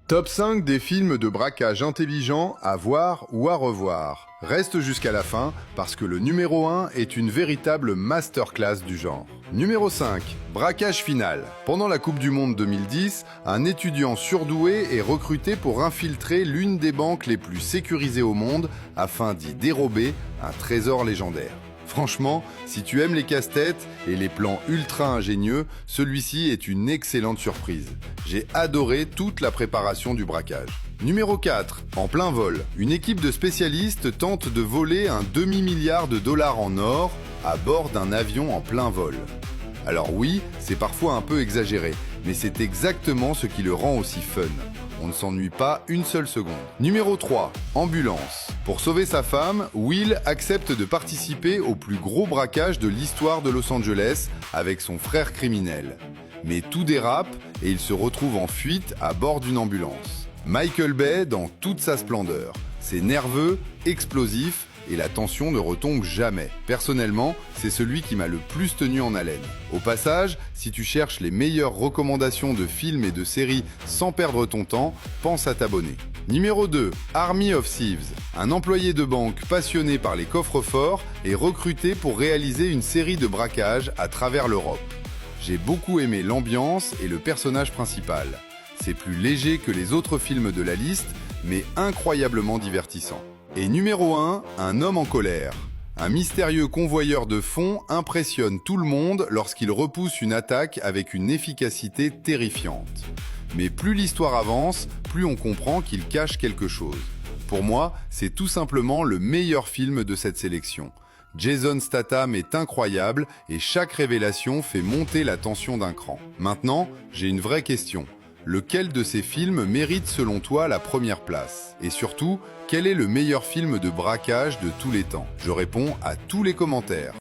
Top 5 des films de braquage intelligents à voir ou à revoir. Reste jusqu'à la fin parce que le numéro 1 est une véritable masterclass du genre. Numéro 5. Braquage final. Pendant la Coupe du Monde 2010, un étudiant surdoué est recruté pour infiltrer l'une des banques les plus sécurisées au monde afin d'y dérober un trésor légendaire. Franchement, si tu aimes les casse-têtes et les plans ultra ingénieux, celui-ci est une excellente surprise. J'ai adoré toute la préparation du braquage. Numéro 4. En plein vol. Une équipe de spécialistes tente de voler un demi-milliard de dollars en or à bord d'un avion en plein vol. Alors oui, c'est parfois un peu exagéré, mais c'est exactement ce qui le rend aussi fun. On ne s'ennuie pas une seule seconde. Numéro 3. Ambulance. Pour sauver sa femme, Will accepte de participer au plus gros braquage de l'histoire de Los Angeles avec son frère criminel. Mais tout dérape et il se retrouve en fuite à bord d'une ambulance. Michael Bay dans toute sa splendeur. C'est nerveux, explosif et la tension ne retombe jamais. Personnellement, c'est celui qui m'a le plus tenu en haleine. Au passage, si tu cherches les meilleures recommandations de films et de séries sans perdre ton temps, pense à t'abonner. Numéro 2. Army of Thieves. Un employé de banque passionné par les coffres-forts est recruté pour réaliser une série de braquages à travers l'Europe. J'ai beaucoup aimé l'ambiance et le personnage principal. C'est plus léger que les autres films de la liste, mais incroyablement divertissant. Et numéro 1, un homme en colère. Un mystérieux convoyeur de fonds impressionne tout le monde lorsqu'il repousse une attaque avec une efficacité terrifiante. Mais plus l'histoire avance, plus on comprend qu'il cache quelque chose. Pour moi, c'est tout simplement le meilleur film de cette sélection. Jason Statham est incroyable et chaque révélation fait monter la tension d'un cran. Maintenant, j'ai une vraie question. Lequel de ces films mérite selon toi la première place? Et surtout, quel est le meilleur film de braquage de tous les temps? Je réponds à tous les commentaires.